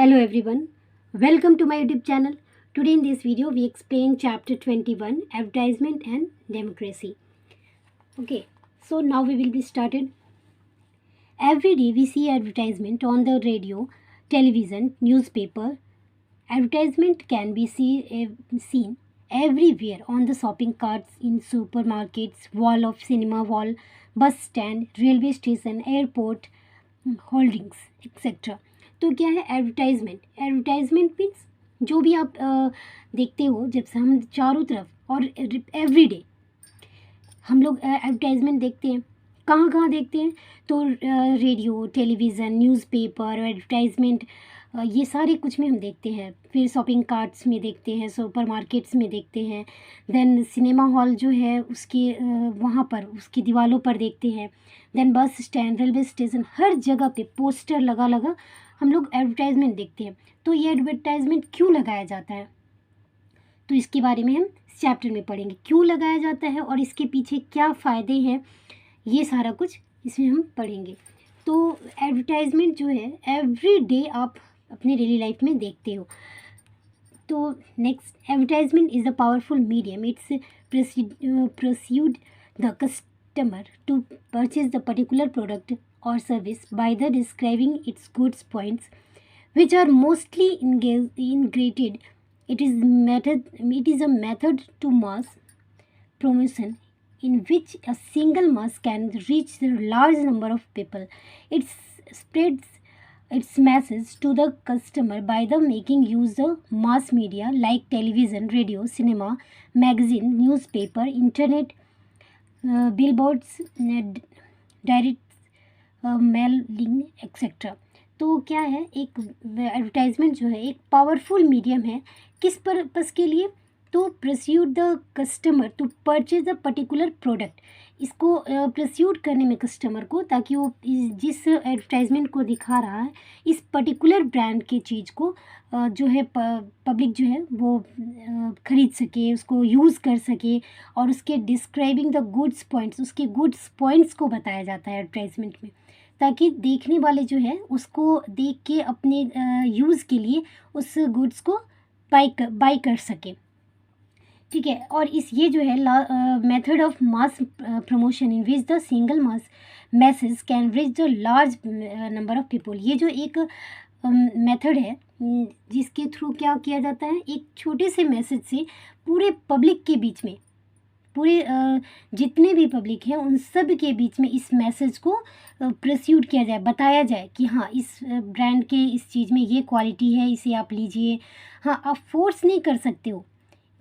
Hello everyone, welcome to my YouTube channel. Today in this video we explain chapter 21 advertisement and democracy. Okay, so now we will be started. Every day we see advertisement on the radio, television, newspaper. Advertisement can be seen everywhere on the shopping carts, in supermarkets, wall of cinema wall, bus stand, railway station, airport, holdings etcetera. तो क्या है advertisement? Advertisement means जो भी आप देखते हो, जब से हम चारों तरफ और एवरी डे हम लोग एडवर्टाइजमेंट देखते हैं. कहाँ कहाँ देखते हैं? तो रेडियो, टेलीविज़न, न्यूज़पेपर, एडवर्टाइजमेंट, ये सारे कुछ में हम देखते हैं. फिर शॉपिंग कार्ट्स में देखते हैं, सुपर मार्केट्स में देखते हैं. देन सिनेमा हॉल जो है उसके वहाँ पर उसकी दीवारों पर देखते हैं. Then bus stand, railway station, हर जगह पे पोस्टर लगा लगा हम लोग एडवर्टाइजमेंट देखते हैं. तो ये एडवर्टाइजमेंट क्यों लगाया जाता है, तो इसके बारे में हम इस चैप्टर में पढ़ेंगे. क्यों लगाया जाता है और इसके पीछे क्या फ़ायदे हैं, ये सारा कुछ इसमें हम पढ़ेंगे. तो एडवर्टाइजमेंट जो है एवरी डे आप अपने डेली लाइफ में देखते हो. तो next, advertisement is a powerful medium. It's persuade the customer to purchase the particular product or service by the describing its goods points, which are mostly integrated. It is a method to mass promotion in which a single mass can reach a large number of people. It spreads its message to the customer by the making use of mass media like television, radio, cinema, magazine, newspaper, internet, billboards, direct mailing etcetera. तो क्या है, एक advertisement जो है एक powerful medium है. किस purpose के लिए? तो persuade the customer to purchase the particular product. इसको प्रस्यूट करने में कस्टमर को, ताकि वो जिस एडवर्टाइजमेंट को दिखा रहा है इस पर्टिकुलर ब्रांड के चीज़ को जो है पब्लिक जो है वो ख़रीद सके, उसको यूज़ कर सके. और उसके डिस्क्राइबिंग द गुड्स पॉइंट्स, उसके गुड्स पॉइंट्स को बताया जाता है एडवर्टाइजमेंट में, ताकि देखने वाले जो है उसको देख के अपने यूज़ के लिए उस गुड्स को बाई कर सके. ठीक है. और ये जो है method of mass promotion in which the single mass message can reach the large number of people. ये जो एक मेथड है जिसके थ्रू क्या किया जाता है, एक छोटे से मैसेज से पूरे पब्लिक के बीच में, पूरे जितने भी पब्लिक हैं उन सब के बीच में इस मैसेज को प्रस्यूट किया जाए, बताया जाए कि हाँ इस ब्रांड के इस चीज़ में ये क्वालिटी है, इसे आप लीजिए. हाँ, आप फोर्स नहीं कर सकते हो.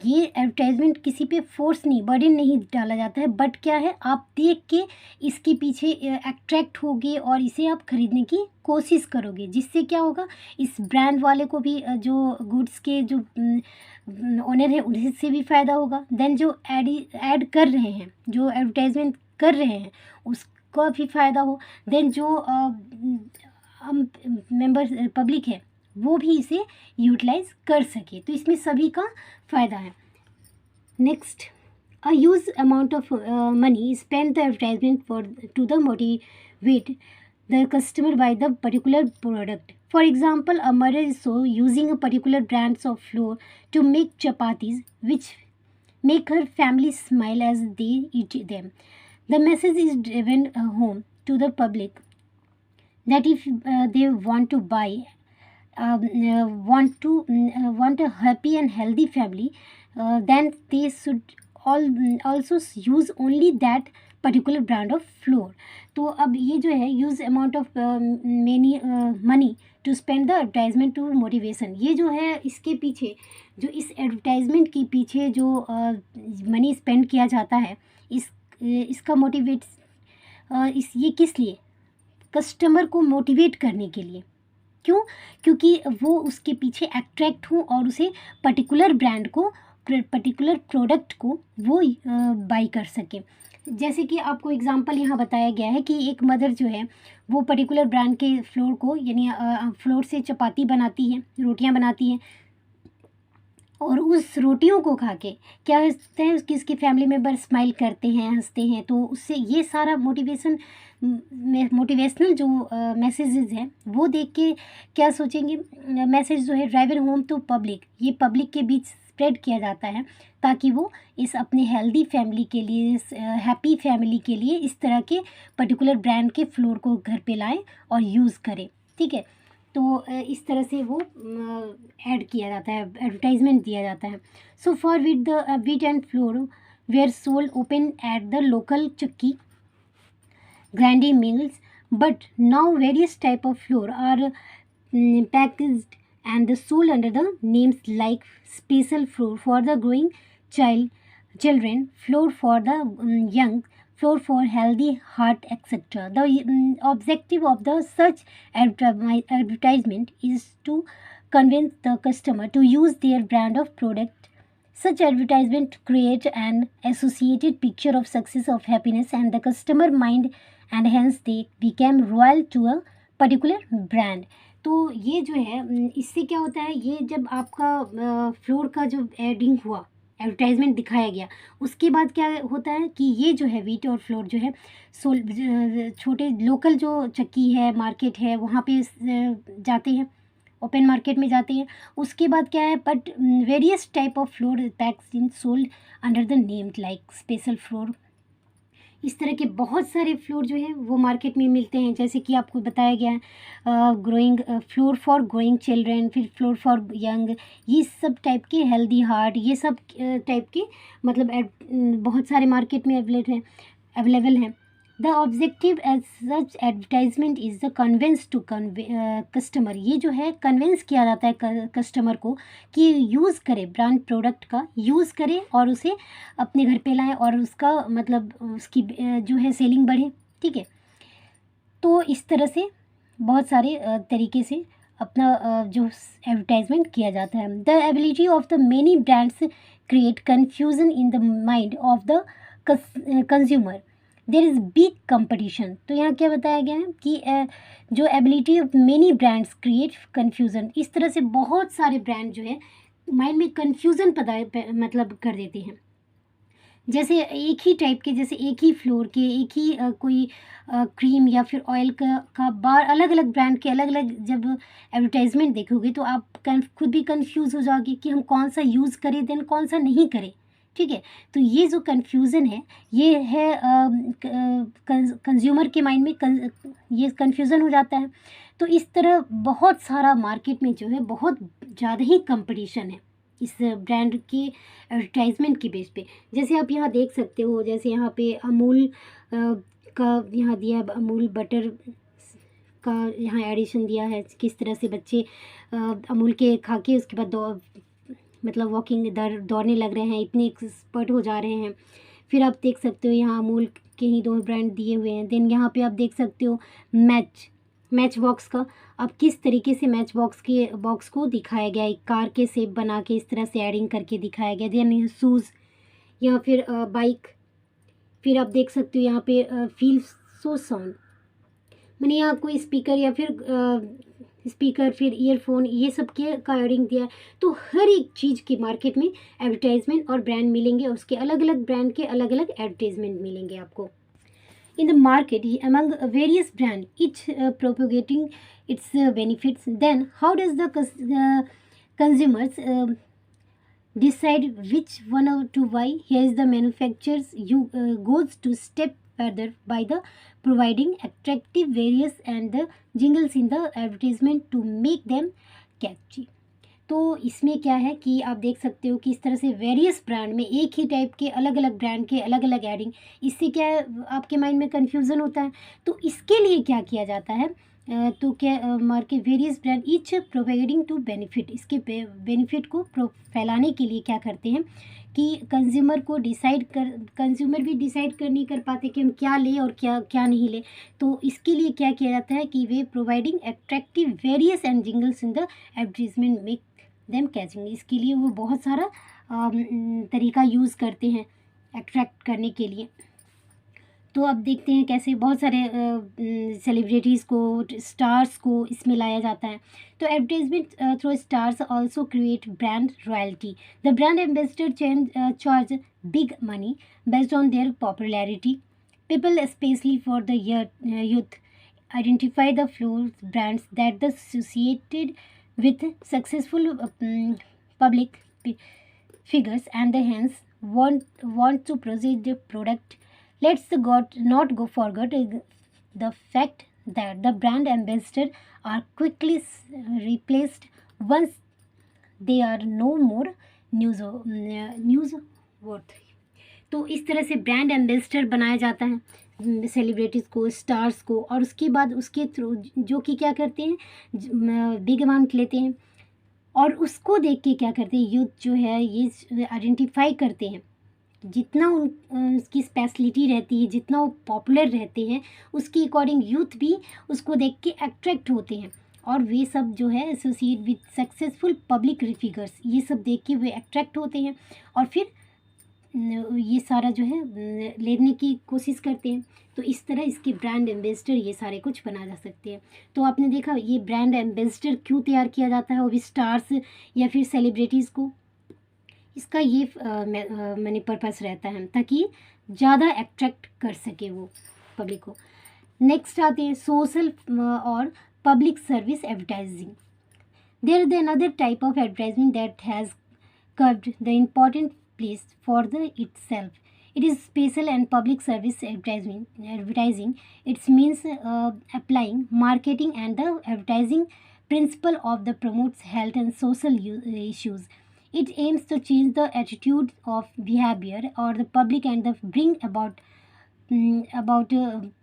ये एडवर्टाइजमेंट किसी पे फोर्स नहीं, बर्डन नहीं डाला जाता है. बट क्या है, आप देख के इसके पीछे अट्रैक्ट होगे और इसे आप ख़रीदने की कोशिश करोगे, जिससे क्या होगा, इस ब्रांड वाले को भी, जो गुड्स के जो ओनर है उनसे भी फ़ायदा होगा. देन जो ऐड कर रहे हैं, जो एडवर्टाइजमेंट कर रहे हैं उसका भी फ़ायदा हो. देन जो मेंबर पब्लिक है वो भी इसे यूटिलाइज कर सके. तो इसमें सभी का फ़ायदा है. Next, a huge amount of money spend the advertisement for to the motivate the customer buy the particular product. For example, a mother is using a particular brands of flour to make chapatis, which make her family smile as they eat them. The message is driven home to the public that if they want to buy, want a happy and healthy family, then they should also use only that particular brand of flour. तो अब ये जो है use amount of money to spend the advertisement to motivation, ये जो है इसके पीछे, जो इस एडवर्टाइजमेंट के पीछे जो मनी स्पेंड किया जाता है, इसका मोटिवेट ये किस लिए? कस्टमर को मोटिवेट करने के लिए. क्यों? क्योंकि वो उसके पीछे अट्रैक्ट हो और उसे पर्टिकुलर ब्रांड को, पर्टिकुलर प्रोडक्ट को वो बाई कर सके. जैसे कि आपको एग्जांपल यहाँ बताया गया है कि एक मदर जो है वो पर्टिकुलर ब्रांड के फ्लोर को, यानी फ्लोर से चपाती बनाती है, रोटियाँ बनाती हैं, और उस रोटियों को खा के क्या होता है कि उसकी फैमिली मेम्बर स्माइल करते हैं, हंसते हैं, तो उससे ये सारा मोटिवेशनल जो मैसेजेस हैं वो देख के क्या सोचेंगे, मैसेज जो है ड्राइवर होम टू पब्लिक, ये पब्लिक के बीच स्प्रेड किया जाता है ताकि वो इस अपने हेल्दी फैमिली के लिए, इस हैप्पी फैमिली के लिए इस तरह के पर्टिकुलर ब्रांड के फ्लोर को घर पे लाएं और यूज़ करें। ठीक है, तो इस तरह से वो ऐड किया जाता है, एडवर्टाइजमेंट दिया जाता है। So for with the wheat and flour were sold open at the local chakki grande mills, but now various type of flour are packaged and sold under the names like special flour for the growing children, flour for the young, flour for healthy heart, etc. The objective of the such advertisement is to convince the customer to use their brand of product. Such advertisement create an associated picture of success, of happiness, and the customer mind, and hence they became loyal to a particular brand. तो ये जो है इससे क्या होता है, ये जब आपका फ्लोर का जो एडिंग हुआ, एडवर्टाइजमेंट दिखाया गया, उसके बाद क्या होता है कि ये जो है वीट और फ्लोर जो है छोटे लोकल जो चक्की है, मार्केट है, वहाँ पे जाते हैं, ओपन मार्केट में जाते हैं। उसके बाद क्या है, but various type of floor PACS in sold under the name like special floor. इस तरह के बहुत सारे फ्लोर जो है वो मार्केट में मिलते हैं, जैसे कि आपको बताया गया है growing floor for growing children, फिर फ्लोर फॉर यंग, ये सब टाइप के, हेल्दी हार्ट, ये सब टाइप के मतलब बहुत सारे मार्केट में अवेलेबल हैं। The objective as such advertisement is the convince to customer, ये जो है कन्विंस किया जाता है कस्टमर को कि यूज़ करे, ब्रांड प्रोडक्ट का यूज़ करे और उसे अपने घर पे लाएं और उसका मतलब उसकी जो है सेलिंग बढ़े। ठीक है, तो इस तरह से बहुत सारे तरीके से अपना जो एडवर्टाइजमेंट किया जाता है। The ability of the many brands create confusion in the mind of the consumer, there is big competition. तो यहाँ क्या बताया गया है कि जो ability of many brands create confusion, इस तरह से बहुत सारे ब्रांड जो है माइंड में कन्फ्यूज़न मतलब कर देते हैं। जैसे एक ही टाइप के, जैसे एक ही फ्लोर के, एक ही कोई क्रीम या फिर ऑयल का बार अलग अलग ब्रांड के अलग अलग जब एडवर्टाइजमेंट देखोगे तो आप खुद भी कंफ्यूज हो जाओगे कि हम कौन सा यूज़ करें देन कौन सा नहीं करें। ठीक है, तो ये जो कन्फ्यूज़न है ये है कंज्यूमर के माइंड में ये कन्फ्यूज़न हो जाता है। तो इस तरह बहुत सारा मार्केट में जो है बहुत ज़्यादा ही कंपटीशन है इस ब्रांड के एडवर्टाइजमेंट की बेस पे। जैसे आप यहाँ देख सकते हो, जैसे यहाँ पे अमूल का यहाँ दिया है, अमूल बटर का यहाँ एडिशन दिया है, किस तरह से बच्चे अमूल के खा के उसके बाद मतलब वॉकिंग दौड़ने लग रहे हैं, इतने एक्सपर्ट हो जा रहे हैं। फिर आप देख सकते हो यहाँ अमूल के ही 2 ब्रांड दिए हुए हैं। देन यहाँ पे आप देख सकते हो मैच बॉक्स का, अब किस तरीके से मैच बॉक्स को दिखाया गया, एक कार के शेप बना के इस तरह से एडिंग करके दिखाया गया। देन शूज़ या फिर बाइक। फिर आप देख सकते हो यहाँ पे फील सो साउंड, मैंने यहाँ कोई स्पीकर या फिर स्पीकर फिर ईयरफोन ये सब के का एडिंग दिया है। तो हर एक चीज़ की मार्केट में एडवर्टाइजमेंट और ब्रांड मिलेंगे, उसके अलग अलग ब्रांड के अलग अलग एडवर्टाइजमेंट मिलेंगे आपको। In the market among various brands, each propagating its benefits, then how does the consumers decide which one to buy? Here is the manufacturers goes to step further by the providing attractive various and the jingles in the advertisement to make them catchy. तो इसमें क्या है कि आप देख सकते हो कि इस तरह से वेरियस ब्रांड में एक ही टाइप के अलग अलग ब्रांड के अलग अलग एडिंग, इससे क्या है आपके माइंड में कन्फ्यूज़न होता है। तो इसके लिए क्या किया जाता है, तो क्या market various brand each providing to benefit, इसके बेनिफिट को फैलाने के लिए क्या करते हैं कि कंज्यूमर भी डिसाइड कर नहीं कर पाते कि हम क्या लें और क्या नहीं लें। तो इसके लिए क्या किया जाता है कि वे providing attractive various and jingles in the advertisement make them catching, इसके लिए वो बहुत सारा तरीका यूज़ करते हैं अट्रैक्ट करने के लिए। तो अब देखते हैं कैसे बहुत सारे सेलिब्रिटीज़ को, स्टार्स को इसमें लाया जाता है। तो advertisement through stars also create brand royalty. The brand ambassador charge big money based on their popularity. People, especially for the youth, identify the floor brands that the associated with successful public figures, and the hence want to proceed the product. Let's not go forget the fact that the brand ambassador are quickly replaced once they are no more news worth. तो इस तरह से brand ambassador बनाया जाता है celebrities को, stars को, और उसके बाद उसके थ्रू जो कि क्या करते हैं, बिग अमाउंट लेते हैं, और उसको देख के क्या करते हैं, यूथ जो है ये आइडेंटिफाई करते हैं। जितना उसकी स्पेशलिटी रहती है, जितना वो पॉपुलर रहते हैं, उसके अकॉर्डिंग यूथ भी उसको देख के अट्रैक्ट होते हैं, और वे सब जो है associate with successful public figures, ये सब देख के वे अट्रैक्ट होते हैं और फिर ये सारा जो है लेने की कोशिश करते हैं। तो इस तरह इसके ब्रांड एम्बेसडर ये सारे कुछ बना जा सकते हैं। तो आपने देखा ये ब्रांड एम्बेसडर क्यों तैयार किया जाता है, वो भी स्टार्स या फिर सेलिब्रिटीज़ को, इसका ये मैंने पर्पस रहता है ताकि ज़्यादा अट्रैक्ट कर सके वो पब्लिक को। नेक्स्ट आते हैं सोशल और public service advertising. There is another type of advertisement that has curved the important place for the itself. It is special and public service advertising. It means applying marketing and the advertising principle of the promotes health and social issues. It aims to change the attitude of behavior or the public and the bring about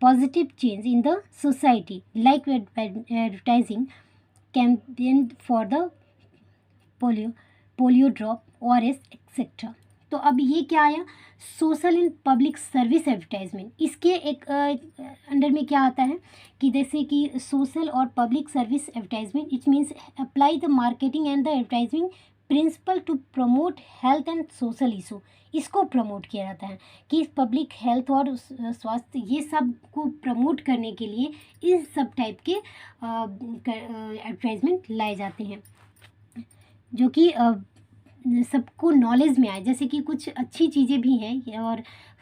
positive change in the society, like advertising campaign for the polio drop, ORS etcetera. तो अब ये क्या आया, social and public service advertisement. इसके एक under में क्या आता है कि जैसे कि सोशल और public service advertisement, it means apply the marketing and the advertising principle to promote health and social issue. इसको प्रमोट किया जाता है कि पब्लिक हेल्थ और स्वास्थ्य ये सब को प्रमोट करने के लिए इस सब टाइप के एडवर्टाइजमेंट लाए जाते हैं जो कि सबको नॉलेज में आए। जैसे कि कुछ अच्छी चीज़ें भी हैं और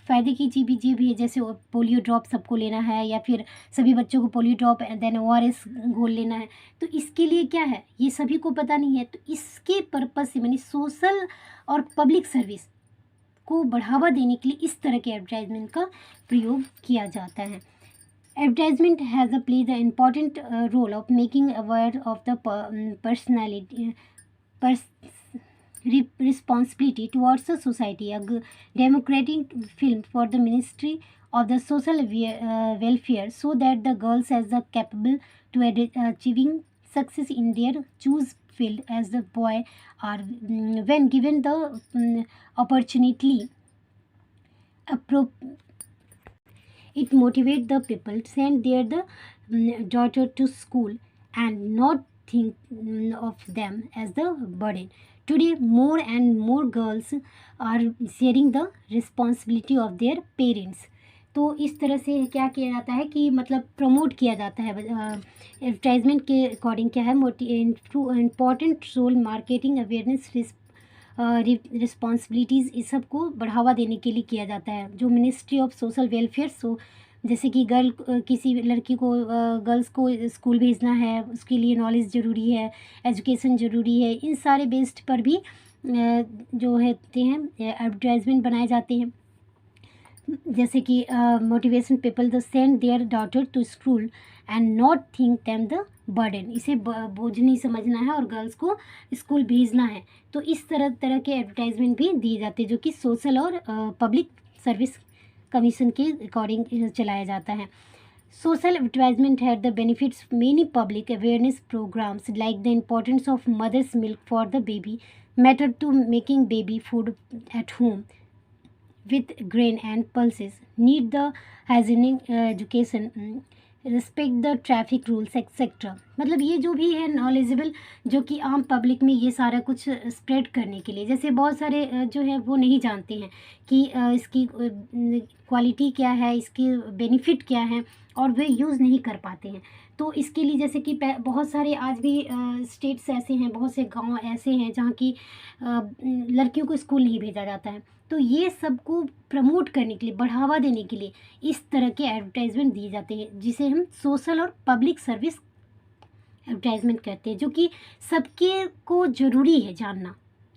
फ़ायदे की चीज़ें भी है, जैसे पोलियो ड्रॉप सबको लेना है या फिर सभी बच्चों को पोलियो ड्रॉप देन ORS घोल लेना है। तो इसके लिए क्या है ये सभी को पता नहीं है। तो इसके पर्पज़ से मैंने सोशल और पब्लिक सर्विस को बढ़ावा देने के लिए इस तरह के एडवर्टाइजमेंट का प्रयोग किया जाता है। Advertisement has a play the important role of making aware of the personality responsibility towards the society. A democratic film for the Ministry of the Social Welfare, so that the girls as the capable to achieving success in their choose field as the boy are when given the opportunity. It motivate the people to send their daughter to school and not think of them as the burden. Today, more and more girls are sharing the responsibility of their parents. तो इस तरह से क्या किया जाता है कि मतलब प्रमोट किया जाता है एडवर्टाइजमेंट के अकॉर्डिंग क्या है, important role marketing awareness responsibilities इस सब को बढ़ावा देने के लिए किया जाता है। जो मिनिस्ट्री ऑफ सोशल वेलफेयर, सो जैसे कि किसी लड़की को गर्ल्स को स्कूल भेजना है, उसके लिए नॉलेज ज़रूरी है, एजुकेशन ज़रूरी है, इन सारे बेस्ड पर भी जो होते हैं एडवर्टाइजमेंट बनाए जाते हैं। जैसे कि motivation people the send their daughter to school and not think them the burden. इसे बोझ नहीं समझना है और गर्ल्स को स्कूल भेजना है। तो इस तरह के एडवर्टाइजमेंट भी दिए जाते हैं जो कि सोशल और पब्लिक सर्विस कमीशन के अकॉर्डिंग चलाया जाता है। Social advertisement had the benefits many public awareness programmes like the importance of mother's milk for the baby, matter to making baby food at home with grain and pulses, need the hygienic education, respect the traffic rules et cetera. मतलब ये जो भी है knowledgeable, जो कि आम public में ये सारा कुछ स्प्रेड करने के लिए, जैसे बहुत सारे जो है वो नहीं जानते हैं कि इसकी क्वालिटी क्या है, इसके बेनिफिट क्या है, और वे यूज़ नहीं कर पाते हैं। तो इसके लिए जैसे कि बहुत सारे आज भी स्टेट्स ऐसे हैं, बहुत से गांव ऐसे हैं जहाँ की लड़कियों को स्कूल नहीं भेजा जाता है। तो ये सबको प्रमोट करने के लिए, बढ़ावा देने के लिए इस तरह के एडवर्टाइजमेंट दिए जाते हैं, जिसे हम सोशल और पब्लिक सर्विस एडवर्टाइजमेंट कहते हैं, जो कि सबके को ज़रूरी है जानना।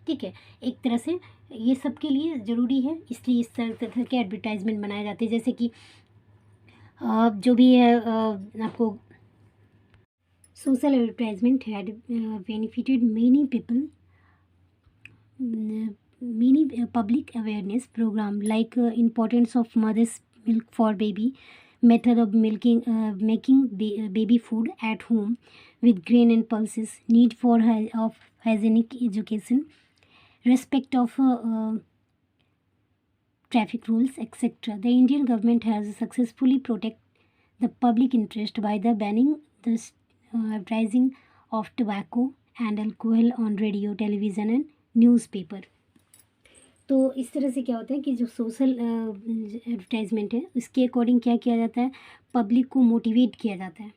ठीक है, एक तरह से ये सबके लिए ज़रूरी है, इसलिए इस तरह के एडवर्टाइजमेंट बनाए जाते हैं। जैसे कि जो भी है आपको social advertisement had benefited many people, many public awareness program like importance of mother's milk for baby, method of making baby food at home with grain and pulses, need for of hygienic education, respect of traffic rules, etc. The Indian government has successfully protected the public interest by the banning the advertising of tobacco and alcohol on radio, television and newspaper. तो इस तरह से क्या होता है कि जो social advertisement है उसके अकॉर्डिंग क्या किया जाता है, पब्लिक को मोटिवेट किया जाता है,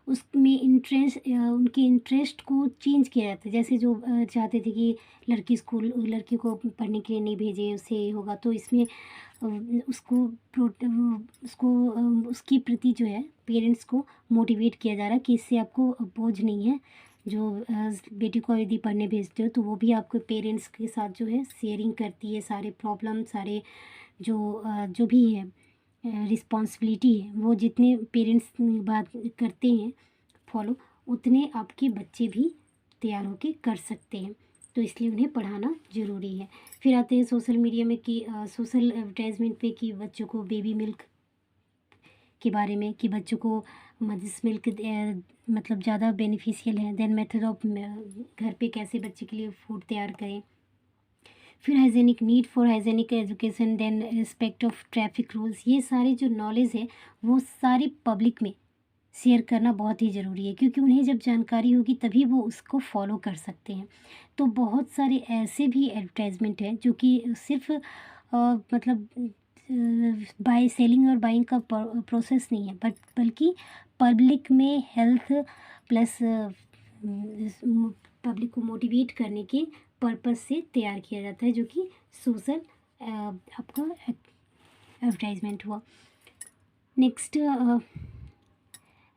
उसमें इंटरेस्ट, उनके इंटरेस्ट को चेंज किया जाता है। जैसे जो चाहते थे कि लड़की को पढ़ने के लिए नहीं भेजे, उससे होगा, तो इसमें उसकी प्रति जो है पेरेंट्स को मोटिवेट किया जा रहा है कि इससे आपको बोझ नहीं है। जो बेटी को यदि पढ़ने भेजते हो तो वो भी आपके पेरेंट्स के साथ जो है शेयरिंग करती है, सारे प्रॉब्लम, सारे जो भी है रिस्पॉन्सिबिलिटी है, वो जितने पेरेंट्स बात करते हैं फॉलो, उतने आपके बच्चे भी तैयार होके कर सकते हैं। तो इसलिए उन्हें पढ़ाना ज़रूरी है। फिर आते हैं सोशल मीडिया में कि सोशल एडवर्टाइजमेंट पे कि बच्चों को बेबी मिल्क के बारे में, कि बच्चों को मदर्स मिल्क मतलब ज़्यादा बेनिफिशियल है। देन मेथड ऑफ घर पे कैसे बच्चे के लिए फूड तैयार करें। फिर hygienic, need for hygienic education, then respect of traffic rules. ये सारे जो नॉलेज है वो सारी पब्लिक में शेयर करना बहुत ही ज़रूरी है, क्योंकि उन्हें जब जानकारी होगी तभी वो उसको फॉलो कर सकते हैं। तो बहुत सारे ऐसे भी एडवर्टाइजमेंट हैं जो कि सिर्फ मतलब बाय सेलिंग और बाइंग का प्रोसेस नहीं है, बल्कि पब्लिक में हेल्थ प्लस पब्लिक को मोटिवेट करने के पर्पस से तैयार किया जाता है, जो कि सोशल आपका एडवर्टाइजमेंट हुआ। Next,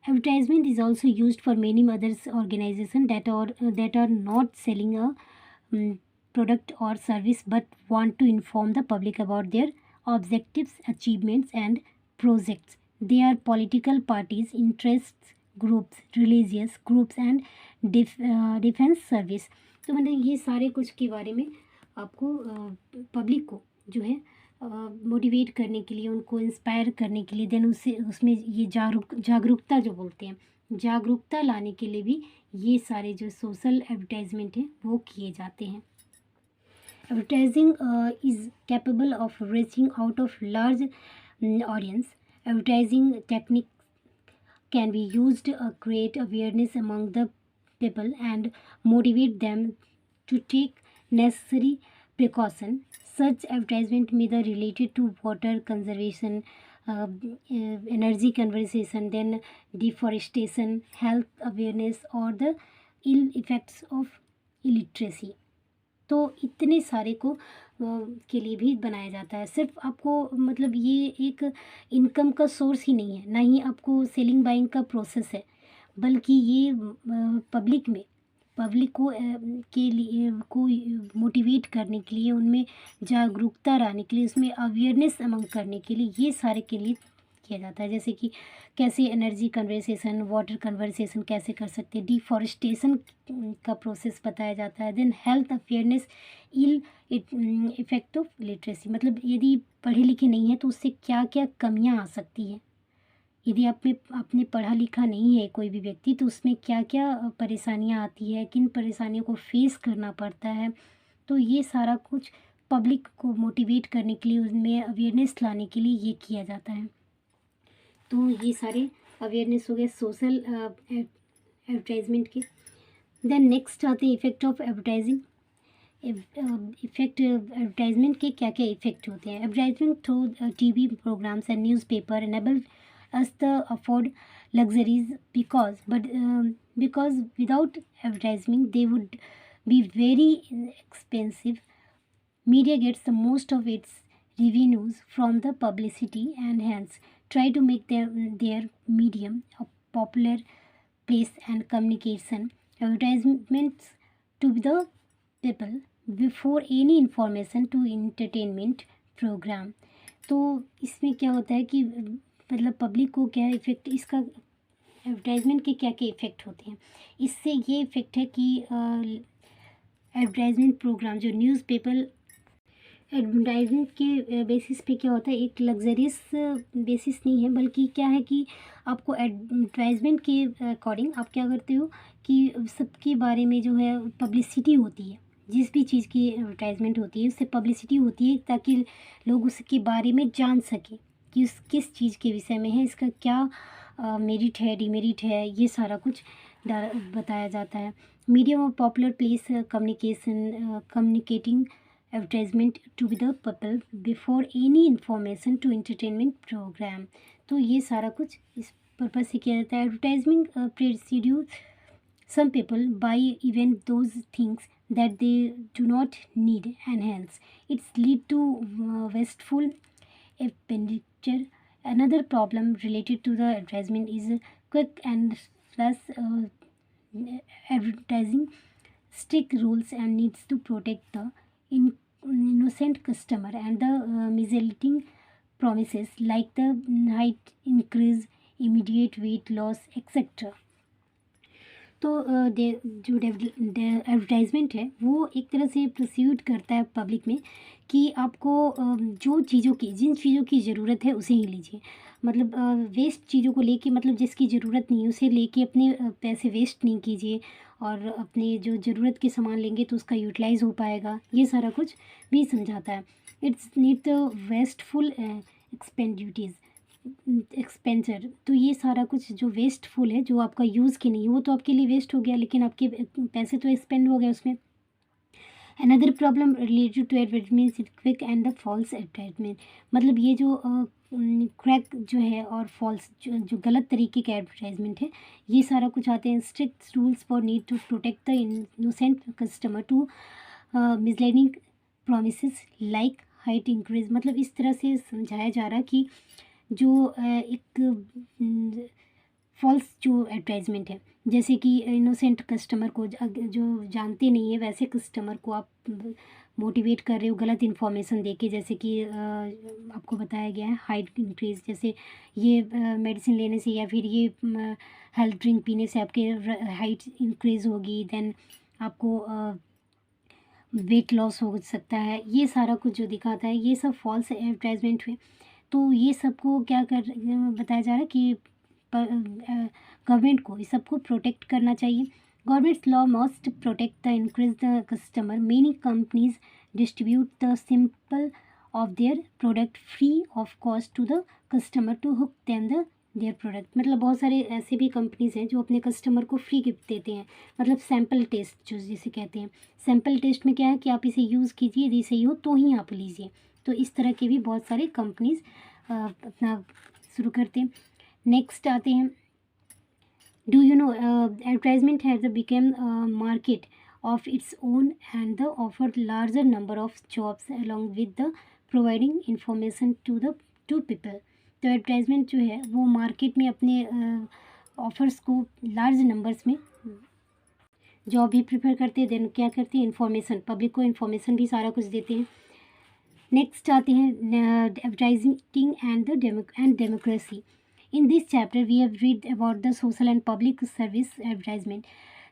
advertisement is also used for many others organization that are not selling a product or service but want to inform the public about their objectives, achievements and projects. They are political parties, interests groups, religious groups and defense service. तो मतलब ये सारे कुछ के बारे में आपको public को जो है मोटिवेट करने के लिए, उनको इंस्पायर करने के लिए, देन उसमें ये जागरूकता जो बोलते हैं, जागरूकता लाने के लिए भी ये सारे जो सोशल एडवर्टाइजमेंट हैं वो किए जाते हैं। Advertising is capable of reaching out of large audience. Advertising technique can be used create awareness among the people and motivate them to take necessary precaution. Such advertisement may be related to water conservation, energy conservation, then deforestation, health awareness or the ill effects of illiteracy. तो इतने सारे को के लिए भी बनाया जाता है। सिर्फ आपको मतलब ये एक इनकम का सोर्स ही नहीं है, ना ही आपको सेलिंग बाइंग का प्रोसेस है, बल्कि ये पब्लिक को के लिए को मोटिवेट करने के लिए, उनमें जागरूकता लाने के लिए, उसमें अवेयरनेस अमंग करने के लिए ये सारे के लिए किया जाता है। जैसे कि कैसे एनर्जी कन्वर्सेशन, वाटर कन्वर्सेशन कैसे कर सकते हैं, डिफॉरेस्टेशन का प्रोसेस बताया जाता है, then health awareness, ill effect of literacy, मतलब यदि पढ़े लिखे नहीं है तो उससे क्या क्या कमियां आ सकती हैं। यदि आपने पढ़ा लिखा नहीं है कोई भी व्यक्ति, तो उसमें क्या क्या परेशानियां आती है, किन परेशानियों को फेस करना पड़ता है। तो ये सारा कुछ पब्लिक को मोटिवेट करने के लिए, उनमें अवेयरनेस लाने के लिए ये किया जाता है। तो ये सारे अवेयरनेस हो गया सोशल एडवर्टाइजमेंट के। देन नेक्स्ट आते हैं effect of advertising. Effect advertisement के क्या क्या इफेक्ट होते हैं। Advertisement through TV programmes and newspaper enable us the afford luxuries because without advertising they would be very expensive. Media gets the most of its revenues from the publicity and hence try to make their medium a popular place and communication. Advertisements to the people before any information to entertainment program। तो इसमें क्या होता है कि मतलब public को क्या effect, इसका एडवर्टाइजमेंट के क्या क्या इफ़ेक्ट होते हैं। इससे ये इफ़ेक्ट है कि एडवर्टाइजमेंट प्रोग्राम जो न्यूज़पेपर एडवर्टाइजमेंट के बेसिस पे क्या होता है, एक लग्जरियस बेसिस नहीं है, बल्कि क्या है कि आपको एडवर्टाइजमेंट के अकॉर्डिंग आप क्या करते हो कि सबके बारे में जो है पब्लिसिटी होती है। जिस भी चीज़ की एडवर्टाइजमेंट होती है उससे पब्लिसिटी होती है ताकि लोग उसके बारे में जान सकें कि उस किस चीज़ के विषय में है, इसका क्या मेरिट है, डिमेरिट है, ये सारा कुछ बताया जाता है। Medium of popular place communicating advertisement to the people before any information to entertainment programme. तो ये सारा कुछ इस पर्पज़ से किया जाता है। Advertisement persuades some people buy even those things that they do not need and hence it's lead to wasteful expenditure. Another problem related to the advertisement is quick and flash advertising. Strict rules and needs to protect the innocent customer and the misleading promises like the height increase, immediate weight loss etc। तो जो advertisement है वो एक तरह से proceed करता है public में कि आपको जो चीज़ों की जिन चीज़ों की ज़रूरत है उसे ही लीजिए। मतलब वेस्ट चीज़ों को लेके, मतलब जिसकी ज़रूरत नहीं है उसे लेके अपने पैसे वेस्ट नहीं कीजिए, और अपने जो ज़रूरत के सामान लेंगे तो उसका यूटिलाइज़ हो पाएगा, ये सारा कुछ भी समझाता है। It's need the wasteful expenditure. तो ये सारा कुछ जो वेस्टफुल है, जो आपका यूज़ के नहीं, वो तो आपके लिए वेस्ट हो गया, लेकिन आपके पैसे तो एक्सपेंड हो गए उसमें। Another problem related to advertisement quick and the false advertisement. मतलब ये जो क्रैक जो है और फॉल्स जो गलत तरीके के एडवर्टाइजमेंट है, ये सारा कुछ आते हैं। Strict rules for need to protect the innocent customer to misleading promises like height increase. मतलब इस तरह से समझाया जा रहा है कि जो एक फॉल्स जो एडवर्टाइजमेंट है, जैसे कि इनोसेंट कस्टमर को जो जानते नहीं है वैसे कस्टमर को आप मोटिवेट कर रहे हो गलत इन्फॉर्मेशन देके, जैसे कि आपको बताया गया है हाइट इंक्रीज, जैसे ये मेडिसिन लेने से या फिर ये हेल्थ ड्रिंक पीने से आपके हाइट इंक्रीज होगी, देन आपको वेट लॉस हो सकता है, ये सारा कुछ जो दिखाता है ये सब फॉल्स एडवर्टाइजमेंट हुए। तो ये सबको क्या बताया जा रहा है कि गवर्नमेंट को इस सबको प्रोटेक्ट करना चाहिए। Government's law must protect the increase the customer. Many companies distribute the sample of their product free of cost to the customer to hook them the their product. मतलब बहुत सारे ऐसे भी कंपनीज हैं जो अपने कस्टमर को फ्री गिफ्ट देते हैं, मतलब सैम्पल टेस्ट जो जिसे कहते हैं। सैम्पल टेस्ट में क्या है कि आप इसे यूज़ कीजिए, यदि सही हो तो ही आप लीजिए। तो इस तरह के भी बहुत सारे कंपनीज अपना शुरू करते हैं। नेक्स्ट आते हैं, do you know advertisement has become market of its own and the offer larger number of jobs along with the providing information to people. तो एडवर्टाइजमेंट जो है वो मार्केट में अपने ऑफर्स को लार्ज नंबर्स में जॉब भी प्रिफर करते हैं, देन क्या करते हैं इन्फॉर्मेशन, पब्लिक को इन्फॉर्मेशन भी सारा कुछ देते हैं। नेक्स्ट आते हैं advertising and democracy. In this chapter we have read about the social and public service advertisement.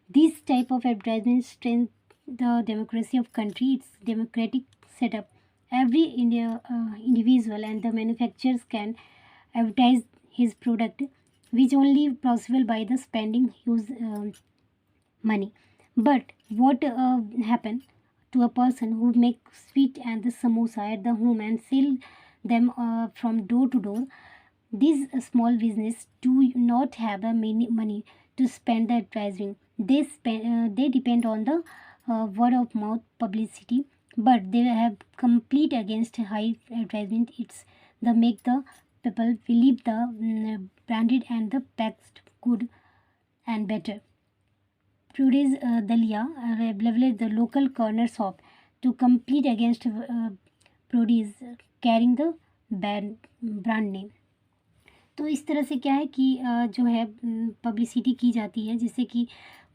This type of advertisement strength the democracy of country, its democratic setup. Every individual and the manufacturers can advertise his product, which only possible by the spending huge money. But what happen to a person who make sweet and the samosa at the home and sell them from door to door? These small business do not have a many money to spend the advertising. They depend on the word of mouth publicity, but they have complete against high advertisement. It's the make the people believe the branded and the packaged good and better. Today's Dalia leveraged the local corner shop to compete against produce carrying the brand name. तो इस तरह से क्या है कि जो है publicity की जाती है, जिससे कि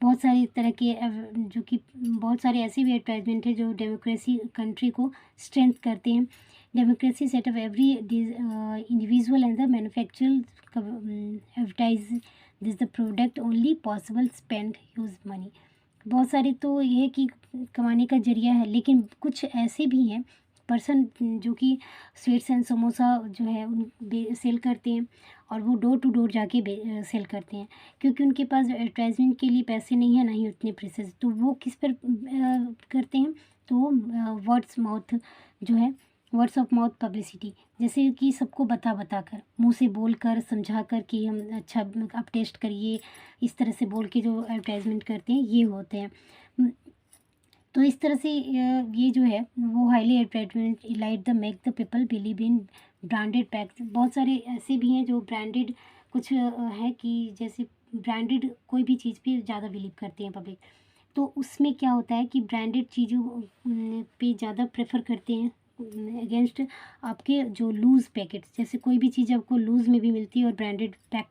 बहुत सारे तरह के जो कि बहुत सारे ऐसे भी एडवर्टाइजमेंट है जो डेमोक्रेसी कंट्री को स्ट्रेंथ करते हैं. Democracy set of every individual and the manufacturer advertise this the product only possible spend use money. बहुत सारे तो ये है कि कमाने का जरिया है, लेकिन कुछ ऐसे भी हैं पर्सन जो कि स्वीट्स एंड समोसा जो है उन सेल करते हैं, और वो डोर टू डोर जाके सेल करते हैं, क्योंकि उनके पास एडवर्टाइजमेंट के लिए पैसे नहीं है, ना ही उतने प्रेसेस. तो वो किस पर करते हैं, तो वो वर्ड्स माउथ जो है, वर्ड्स ऑफ माउथ पब्लिसिटी, जैसे कि सबको बता कर, मुंह से बोल कर, समझा कर कि हम अच्छा आप टेस्ट करिए, इस तरह से बोल के जो एडवर्टाइजमेंट करते हैं ये होते हैं. तो इस तरह से ये जो है वो highly advertisement light the make the people believe in branded PACS. बहुत सारे ऐसे भी हैं जो ब्रांडेड कुछ है कि जैसे ब्रांडेड कोई भी चीज़ पे ज़्यादा बिलीव करते हैं पब्लिक. तो उसमें क्या होता है कि ब्रांडेड चीज़ों पे ज़्यादा प्रेफर करते हैं अगेंस्ट आपके जो लूज़ पैकेट्स. जैसे कोई भी चीज़ आपको लूज़ में भी मिलती है और ब्रांडेड पैक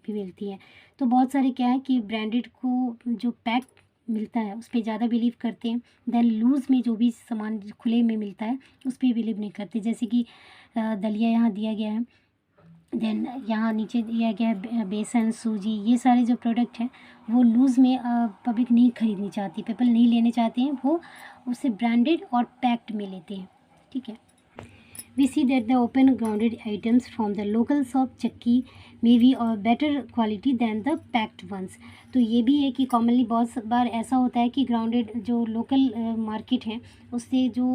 भी मिलती है. तो बहुत सारे क्या है कि ब्रांडेड को जो पैक मिलता है उस पर ज़्यादा बिलीव करते हैं, देन लूज़ में जो भी सामान खुले में मिलता है उस पर बिलीव नहीं करते. जैसे कि दलिया यहाँ दिया गया है, देन यहाँ नीचे दिया गया है बेसन, सूजी, ये सारे जो प्रोडक्ट हैं वो लूज़ में पब्लिक नहीं खरीदनी चाहती, पीपल नहीं लेने चाहते हैं, वो उसे ब्रांडेड और पैक्ड में लेते हैं. ठीक है. We see that the open grounded items from the local shop चक्की may be of better quality than the packed ones. तो ये भी है कि कॉमनली बहुत बार ऐसा होता है कि ग्राउंडेड जो लोकल मार्केट है उससे जो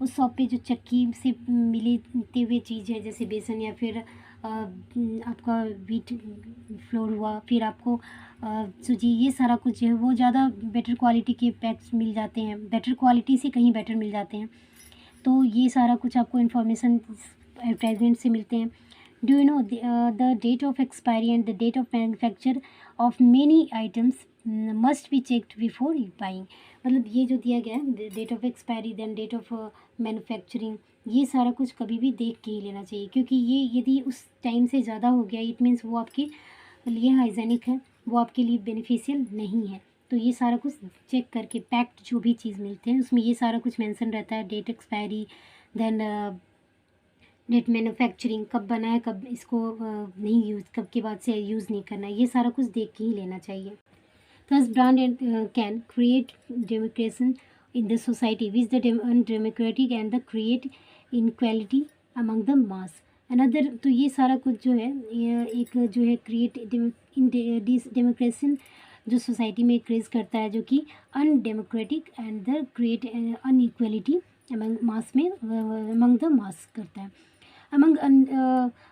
उस शॉप पे जो चक्की से मिलते हुए चीज़ है, जैसे बेसन या फिर आपका व्हीट फ्लोर हुआ, फिर आपको सूजी, ये सारा कुछ है वो ज़्यादा बेटर क्वालिटी के पैक्स मिल जाते हैं, बेटर क्वालिटी से कहीं बेटर मिल जाते हैं. तो ये सारा कुछ आपको इन्फॉर्मेशन एडवर्टाइजमेंट से मिलते हैं. Do you know the date of expiry and the date of manufacture of many items must be checked before buying. मतलब ये जो दिया गया है date of expiry, then date of manufacturing, ये सारा कुछ कभी भी देख के ही लेना चाहिए, क्योंकि ये यदि उस टाइम से ज़्यादा हो गया इट मीन्स वो आपके लिए हाइजेनिक है, वो आपके लिए बेनिफिशियल नहीं है. तो ये सारा कुछ चेक करके पैक्ड जो भी चीज़ मिलते हैं उसमें ये सारा कुछ मेंशन रहता है, date expiry, then date manufacturing, कब बना है, कब इसको नहीं यूज़, कब के बाद से यूज़ नहीं करना, ये सारा कुछ देख के ही लेना चाहिए. Thus brand can create democracy in the society which the undemocratic and the create inequality among the mass. Another, तो ये सारा कुछ जो है ये एक जो है क्रिएट डेमोक्रेसी जो सोसाइटी में क्रिएट करता है, जो कि undemocratic and the create inequality among mass में अमंग द मास करता है. Among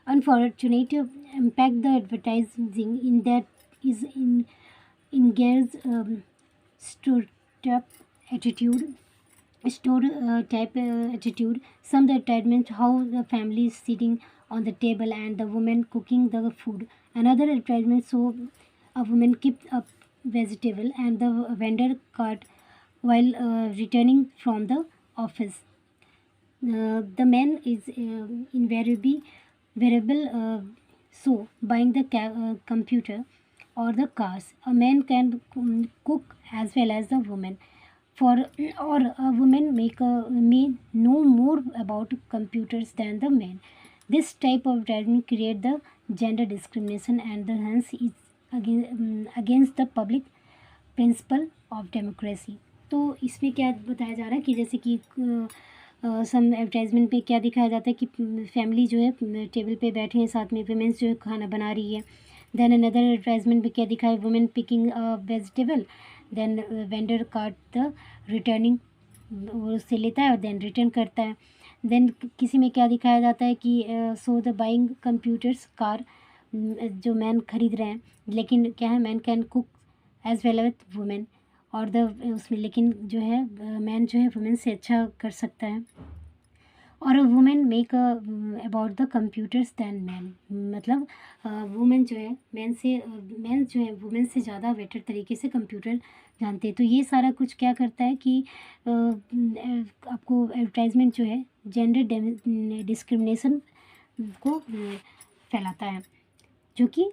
unfortunate impact the advertising in that is engage stereotype attitude. Some the advertisement how the family is sitting on the table and the woman cooking the food. Another advertisement so a woman keep up vegetable and the vendor cart while returning from the office. The man is invariably variable, so buying the computer or the cars. A man can cook as well as the woman. For or a woman may know more about computers than the man. This type of driving create the gender discrimination and the hence is against the public principle of democracy. तो इसमें क्या बताया जा रहा है कि जैसे कि सम एडवर्टाइजमेंट पे क्या दिखाया जाता है कि फैमिली जो है टेबल पे बैठे हैं, साथ में वुमेंस जो है खाना बना रही है. देन अनदर एडवर्टाइजमेंट पे क्या दिखा है, women picking vegetable, then vendor cart the returning, वो उससे लेता है और देन रिटर्न करता है. देन किसी में क्या दिखाया जाता है कि so the buying computers car, जो मैन खरीद रहे हैं, लेकिन क्या है man can cook as well with women, और द उसमें लेकिन जो है मैन जो है वुमेन से अच्छा कर सकता है, और women make about the computers than man, मतलब वुमेन जो है मैन जो है वुमेन से ज़्यादा बेटर तरीके से कंप्यूटर जानते हैं। तो ये सारा कुछ क्या करता है कि आपको एडवर्टाइजमेंट जो है जेंडर डिस्क्रिमिनेशन को फैलाता है, जो कि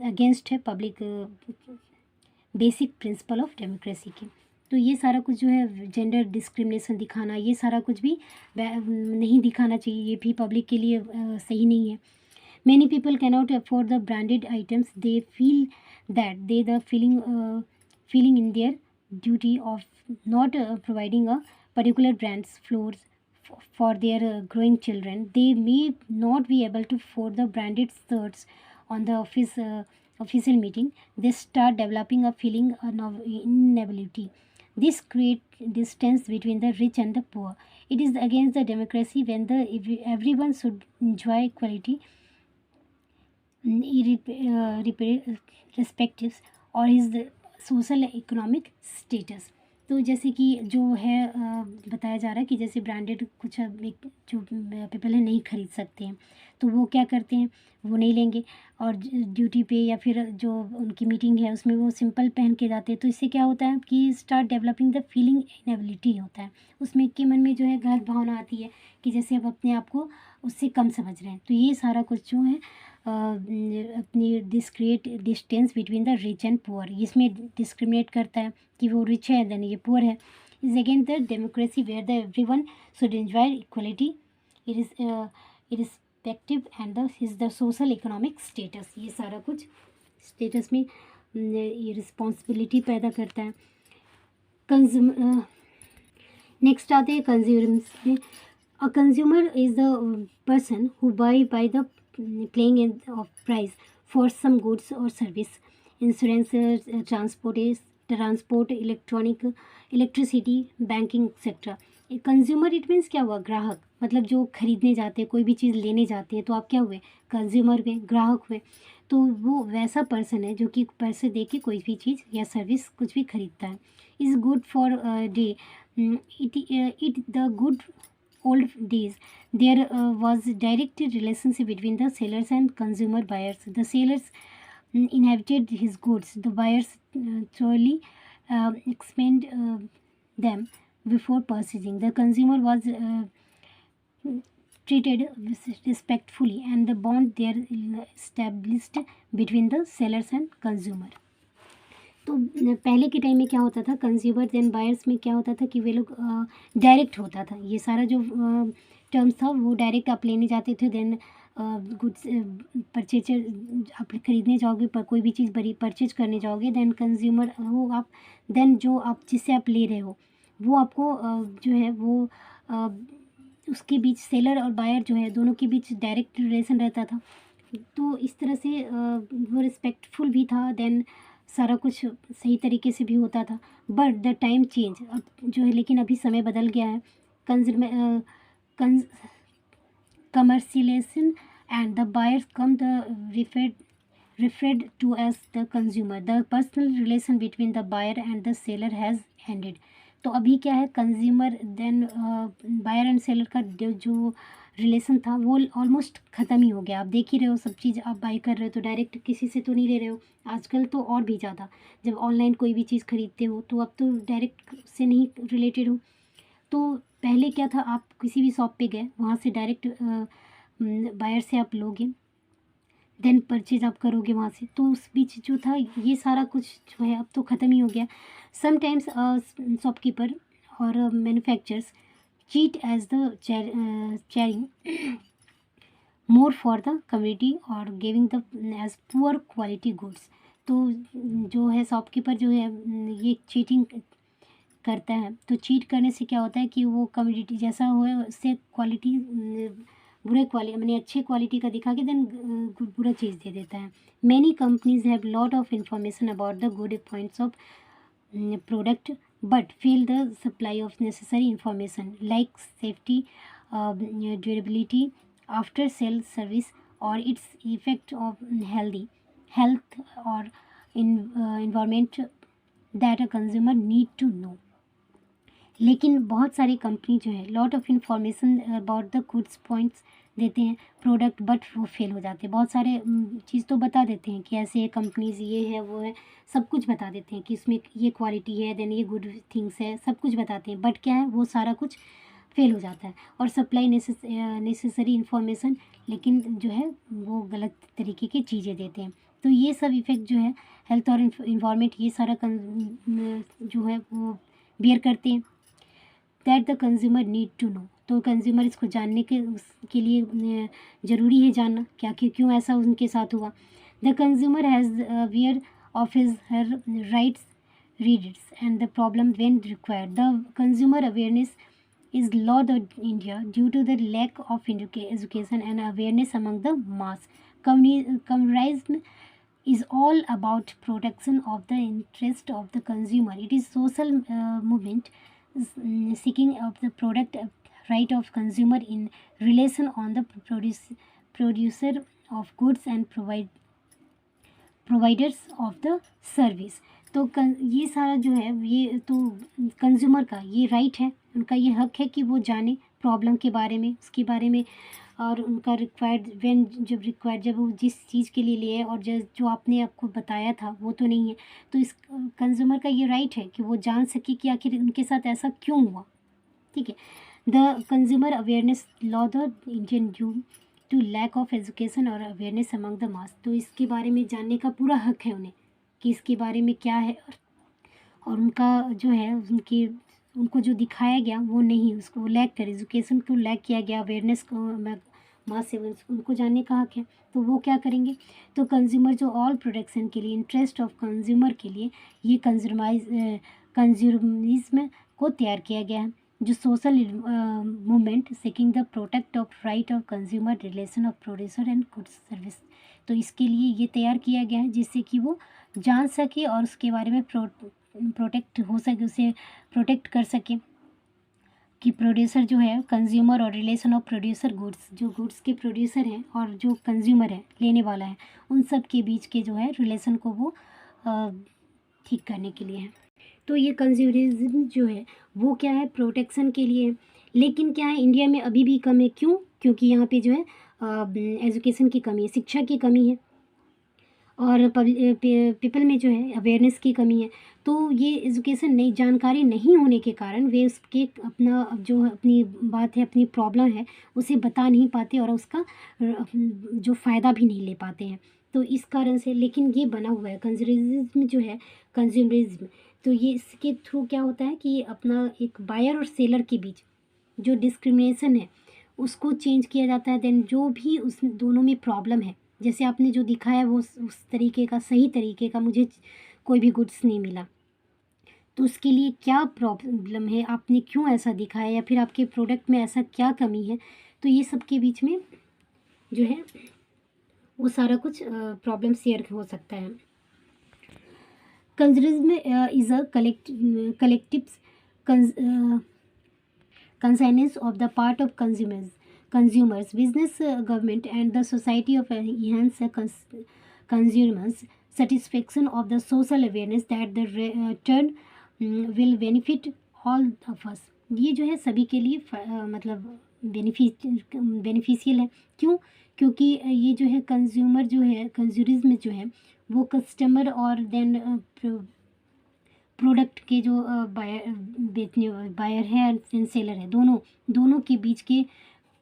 अगेंस्ट है public basic principle of democracy के। तो ये सारा कुछ जो है जेंडर डिस्क्रिमिनेशन दिखाना, ये सारा कुछ भी नहीं दिखाना चाहिए, ये भी पब्लिक के लिए सही नहीं है। Many people cannot afford the branded items, they feel that they the feeling in their duty of not providing a particular brands floors for their growing children. They may not be able to afford the branded shirts on the official meeting. They start developing a feeling of inability. This creates distance between the rich and the poor. It is against the democracy when everyone should enjoy equality respectives or his social economic status. तो जैसे कि जो है बताया जा रहा है कि जैसे ब्रांडेड कुछ जो पीपल है नहीं खरीद सकते हैं, तो वो क्या करते हैं, वो नहीं लेंगे, और ड्यूटी पे या फिर जो उनकी मीटिंग है उसमें वो सिंपल पहन के जाते हैं। तो इससे क्या होता है कि start developing the feeling inability होता है, उसमें के मन में जो है गलत भावना आती है कि जैसे अब अपने आप को उससे कम समझ रहे हैं। तो ये सारा कुछ जो है अपनी this create distance between the rich and poor, इसमें डिस्क्रिमिनेट करता है कि वो रिच है देन ये पुअर है। Is again the democracy where the everyone should enjoy equality irrespective and the is the social economic status. ये सारा कुछ स्टेटस में ये रिस्पॉन्सिबिलिटी पैदा करता है। नेक्स्ट आते हैं कंज्यूमर्स में। A consumer is the person who by the playing in of price for some goods or service, insurance, transport, electricity, banking etc. Consumer it means क्या हुआ, ग्राहक, मतलब जो खरीदने जाते हैं, कोई भी चीज़ लेने जाते हैं, तो आप क्या हुए, कंज्यूमर हुए, ग्राहक हुए। तो वो वैसा पर्सन है जो कि पैसे दे के कोई भी चीज़ या सर्विस कुछ भी खरीदता है। Is good for day it the good old days there was direct relationship between the sellers and consumer buyers. The sellers inherited his goods, the buyers thoroughly examined them before purchasing. The consumer was treated respectfully and the bond there established between the sellers and consumer. तो पहले के time में क्या होता था, consumer then buyers में क्या होता था कि वे लोग डायरेक्ट होता था, ये सारा जो टर्म्स था वो डायरेक्ट आप लेने जाते थे। देन गुड्स परचेजर, आप खरीदने जाओगे पर कोई भी चीज़ बड़ी परचेज करने जाओगे, देन कंज्यूमर हो आप, देन जो आप जिससे आप ले रहे हो वो आपको जो है वो उसके बीच सेलर और बायर जो है दोनों के बीच डायरेक्ट रिलेशन रहता था। तो इस तरह से वो रिस्पेक्टफुल भी था, देन सारा कुछ सही तरीके से भी होता था। बट द टाइम चेंज, अब जो है लेकिन अभी समय बदल गया है। Commercialisation and the buyers come the referred to as the consumer. The personal relation between the buyer and the seller has ended. तो अभी क्या है, consumer then buyer and seller का जो रिलेशन था वो ऑलमोस्ट ख़त्म ही हो गया। आप देख ही रहे हो, सब चीज़ आप बाई कर रहे हो तो डायरेक्ट किसी से तो नहीं ले रहे हो, आजकल तो और भी ज़्यादा। जब ऑनलाइन कोई भी चीज़ खरीदते हो तो अब तो डायरेक्ट से नहीं रिलेटेड हो। तो पहले क्या था, आप किसी भी शॉप पे गए, वहाँ से डायरेक्ट बायर से आप लोगे, देन परचेज आप करोगे वहाँ से। तो उस बीच जो था ये सारा कुछ जो है अब तो ख़त्म ही हो गया। समटाइम्स शॉपकीपर और manufacturers cheat as the sharing more for the community or giving the as poor quality goods. तो जो है शॉपकीपर जो है ये चीटिंग करता है। तो चीट करने से क्या होता है कि वो कम्युनिटी जैसा हो उससे क्वालिटी बुरे क्वालिटी मैंने अच्छे क्वालिटी का दिखा के देन बुरा चीज़ दे देता है। Many companies have lot of information about the good points of product but fail the supply of necessary information like safety durability, after sale service, or its effect of health or environment that a consumer need to know. लेकिन बहुत सारी company जो है lot of information about the goods points देते हैं product, but वो fail हो जाते हैं। बहुत सारे चीज़ तो बता देते हैं कि ऐसे कंपनीज ये है वो है, सब कुछ बता देते हैं कि इसमें ये क्वालिटी है, देन ये गुड थिंग्स है, सब कुछ बताते हैं, बट क्या है वो सारा कुछ फेल हो जाता है। और सप्लाई नेसेसरी इन्फॉर्मेशन, लेकिन जो है वो गलत तरीके की चीज़ें देते हैं। तो ये सब इफ़ेक्ट जो है हेल्थ और इन्वायरमेंट ये सारा जो है वो बियर करते हैं। That the consumer need to know, तो कंज्यूमर इसको जानने के लिए ज़रूरी है जानना क्या क्यों ऐसा उनके साथ हुआ। The consumer has where of his her rights reads and the problem when required. The consumer awareness is low in India due to the lack of education and awareness among the mass. Communism is all about protection of the interest of the consumer. It is social movement seeking of the product right of consumer in relation on the producer of goods and providers of the service. तो ये सारा जो है ये तो consumer का ये right है, उनका ये हक है कि वो जाने प्रॉब्लम के बारे में, उसके बारे में, और उनका रिक्वायर्ड जब वो जिस चीज़ के लिए लिए और जो आपने आपको बताया था वो तो नहीं है, तो इस कंज्यूमर का ये राइट है कि वो जान सके कि आखिर उनके साथ ऐसा क्यों हुआ। ठीक है। The consumer awareness law the Indian due to lack of education और अवेयरनेस अमंग द मास, तो इसके बारे में जानने का पूरा हक है उन्हें कि इसके बारे में क्या है, और उनका जो है उनको जो दिखाया गया वो नहीं, उसको लैक कर एजुकेशन को लैक किया गया, अवेयरनेस को मास से उनको जानने का हक है, तो वो क्या करेंगे। तो कंज्यूमर जो ऑल प्रोटेक्शन के लिए इंटरेस्ट ऑफ कंज्यूमर के लिए ये कंज्यूमरिज्म को तैयार किया गया है, जो social movement seeking the protect of right of consumer relation of producer and goods service. तो इसके लिए ये तैयार किया गया है जिससे कि वो जान सके और उसके बारे में प्रोटेक्ट हो सके, उसे प्रोटेक्ट कर सके कि प्रोड्यूसर जो है कंज्यूमर और रिलेशन ऑफ प्रोड्यूसर गुड्स, जो गुड्स के प्रोड्यूसर हैं और जो कंज्यूमर है लेने वाला है, उन सब के बीच के जो है रिलेशन को वो ठीक करने के लिए है। तो ये कंज्यूमरिज्म जो है वो क्या है प्रोटेक्शन के लिए है, लेकिन क्या है इंडिया में अभी भी कम है। क्यों? क्योंकि यहाँ पे जो है एजुकेशन की कमी है, शिक्षा की कमी है, और पीपल में जो है अवेयरनेस की कमी है। तो ये एजुकेशन नहीं, जानकारी नहीं होने के कारण वे उसके अपना जो अपनी बात है, अपनी प्रॉब्लम है, उसे बता नहीं पाते और उसका जो फ़ायदा भी नहीं ले पाते हैं। तो इस कारण से, लेकिन ये बना हुआ है कंज्यूमरिज्म जो है, कंज्यूमरिज्म, तो ये इसके थ्रू क्या होता है कि अपना एक बायर और सेलर के बीच जो डिस्क्रिमिनेशन है उसको चेंज किया जाता है। देन जो भी उस दोनों में प्रॉब्लम है, जैसे आपने जो दिखाया वो उस तरीके का, सही तरीके का मुझे कोई भी गुड्स नहीं मिला, तो उसके लिए क्या प्रॉब्लम है, आपने क्यों ऐसा दिखाया, या फिर आपके प्रोडक्ट में ऐसा क्या कमी है, तो ये सब के बीच में जो है वो सारा कुछ प्रॉब्लम शेयर हो सकता है। Consumerism is a collective consciousness of the part of consumers, business, government, and the society of enhance consumers satisfaction of the social awareness that the turn will benefit all of us। ये जो है सभी के लिए मतलब beneficial है। क्यों? क्योंकि ये जो है कंज्यूमर जो है, कंज्यूमरिज्म जो है वो कस्टमर और देन प्रोडक्ट के जो बायर है एंड सेलर है, दोनों के बीच के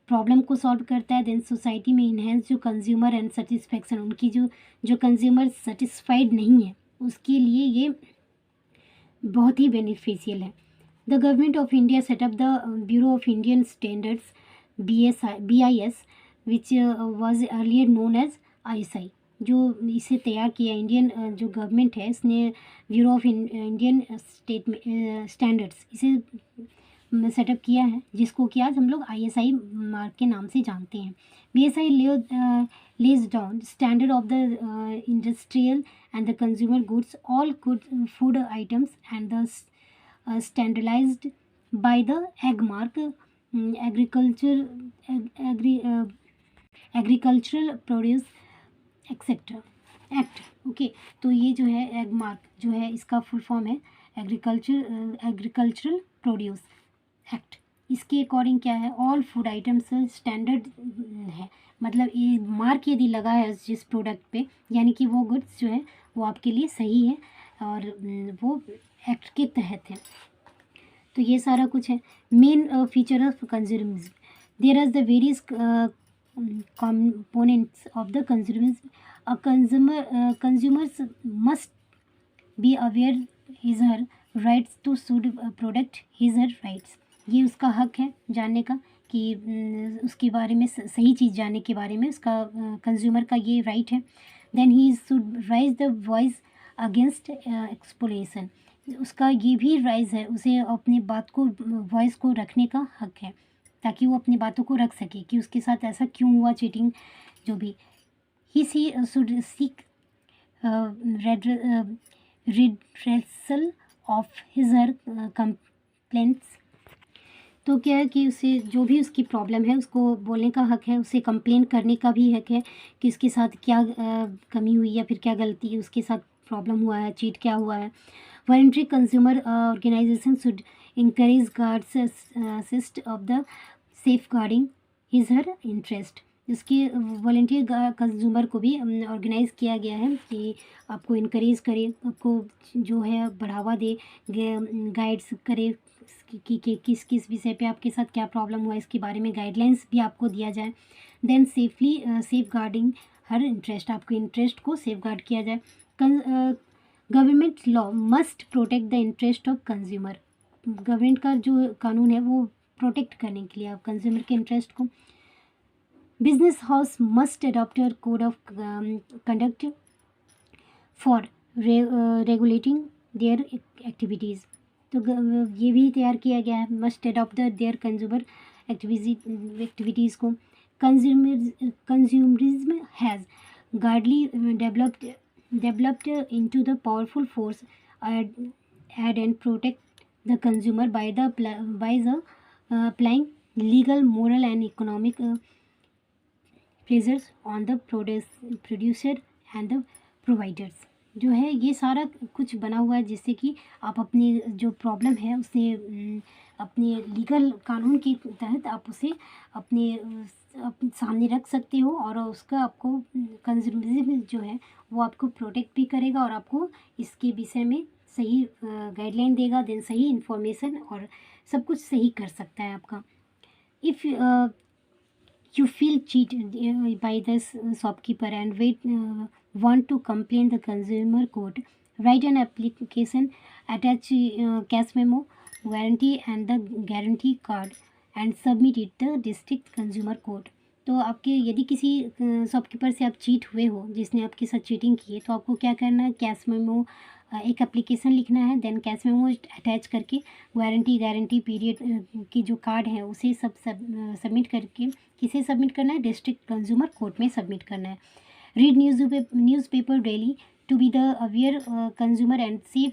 प्रॉब्लम को सॉल्व करता है। देन सोसाइटी में इन्हेंस जो कंज्यूमर एंड सेटिस्फेक्शन, उनकी जो कंज्यूमर सेटिस्फाइड नहीं है उसके लिए ये बहुत ही बेनिफिशियल है। The government of India set up the bureau of Indian standards BIS which was earlier known as ISI। जो इसे तैयार किया इंडियन जो गवर्नमेंट है, इसने ब्यूरो ऑफ इंडियन स्टैंडर्ड्स इसे सेटअप किया है, जिसको कि आज हम लोग ISI मार्क के नाम से जानते हैं। BSI lays down standard of the industrial and the consumer goods, all good food items, and the standardized by the egg mark agriculture agricultural produce etcetera act. Okay, तो ये जो है एग मार्क जो है इसका फुल फॉर्म है agricultural produce act. इसके according क्या है, ऑल फूड आइटम्स स्टैंडर्ड है, मतलब ये मार्क यदि लगा है जिस प्रोडक्ट पे, यानी कि वो गुड्स जो है वो आपके लिए सही है और वो एक्ट के तहत है। तो ये सारा कुछ है। Main feature of consumerism, there are the various components of the consumerism. A consumers must be aware his her rights to suit product his her rights। ये उसका हक है जानने का कि उसके बारे में सही चीज़ जानने के बारे में उसका कंज्यूमर का ये राइट है। Then he should raise the voice against exploitation, उसका ये भी राइज है, उसे अपनी बात को वॉइस को रखने का हक है ताकि वो अपनी बातों को रख सके कि उसके साथ ऐसा क्यों हुआ, चीटिंग जो भी। He should seek redressal of his her complaints. तो क्या है कि उसे जो भी उसकी प्रॉब्लम है उसको बोलने का हक है, उसे कंप्लेन करने का भी हक है कि उसके साथ क्या कमी हुई या फिर क्या गलती है, उसके साथ प्रॉब्लम हुआ है, चीट क्या हुआ है। Voluntary consumer organisation should encourage guards assist of the safeguarding his her interest। इसके वॉलंटियर कंज्यूमर को भी ऑर्गेनाइज किया गया है कि आपको इनकरेज करे, आपको जो है बढ़ावा दे, गाइड्स करे कि किस किस विषय पे आपके साथ क्या प्रॉब्लम हुआ, इसके बारे में गाइडलाइंस भी आपको दिया जाए। Then safely safeguarding her interest, आपके इंटरेस्ट को सेफ गार्ड किया जाए। Government law must protect the interest of consumer, government का जो कानून है वो प्रोटेक्ट करने के लिए आप कंज्यूमर के इंटरेस्ट को। Business house must adopt a code of conduct for regulating their activities. तो ये भी तैयार किया गया है, must adopt their consumer activities को। Consumerism has gradually developed into the powerful force aid and protect the consumer by the applying legal, moral and economic pressures on the producer and the providers। जो है ये सारा कुछ बना हुआ है जिससे कि आप अपनी जो प्रॉब्लम है उसे अपने लीगल कानून के तहत आप उसे अपने सामने रख सकते हो और उसका आपको कंज्यूमरिज्म जो है वो आपको प्रोटेक्ट भी करेगा और आपको इसके विषय में सही गाइडलाइन देगा, देन सही इन्फॉर्मेशन और सब कुछ सही कर सकता है आपका। If you feel cheated by the shopkeeper and want to complain the consumer court, write an application, attach cash memo, warranty and the guarantee card and submit it the district consumer court। तो आपके यदि किसी shopkeeper से आप cheat हुए हो, जिसने आपके साथ चीटिंग की है, तो आपको क्या करना है, कैश मेमो एक एप्लीकेशन लिखना है, देन कैश मेमो अटैच करके गारंटी पीरियड की जो कार्ड है उसे सबमिट करके, किसे सबमिट करना है, डिस्ट्रिक्ट कंज्यूमर कोर्ट में सबमिट करना है। Read newspaper daily to be the aware consumer and save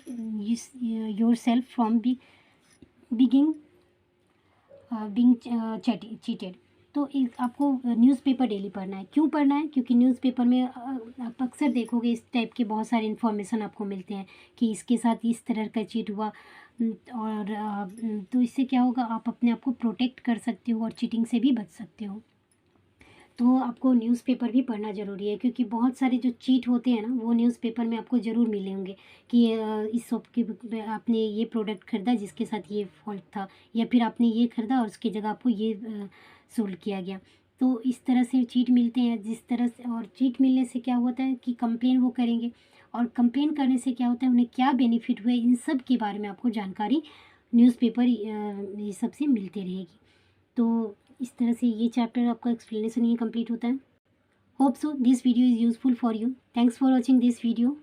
yourself from being cheated. तो आपको न्यूज़पेपर डेली पढ़ना है। क्यों पढ़ना है? क्योंकि न्यूज़पेपर में आप अक्सर देखोगे इस टाइप के बहुत सारे इन्फॉर्मेशन आपको मिलते हैं कि इसके साथ इस तरह का चीट हुआ और तो इससे क्या होगा, आप अपने आप को प्रोटेक्ट कर सकते हो और चीटिंग से भी बच सकते हो। तो आपको न्यूज़पेपर भी पढ़ना ज़रूरी है क्योंकि बहुत सारे जो चीट होते हैं ना वो न्यूज़पेपर में आपको ज़रूर मिलेंगे कि इस शॉप के आपने ये प्रोडक्ट ख़रीदा जिसके साथ ये फॉल्ट था, या फिर आपने ये ख़रीदा और उसकी जगह आपको ये सोल्ड किया गया। तो इस तरह से चीट मिलते हैं जिस तरह से, और चीट मिलने से क्या होता है कि कंप्लेन वो करेंगे और कंप्लेन करने से क्या होता है, उन्हें क्या बेनिफिट हुए, इन सब के बारे में आपको जानकारी न्यूज़पेपर ये सब से मिलती रहेगी। तो इस तरह से ये चैप्टर आपका एक्सप्लेनेशन ही कंप्लीट होता है। Hope so this video is useful for you. Thanks for watching this video.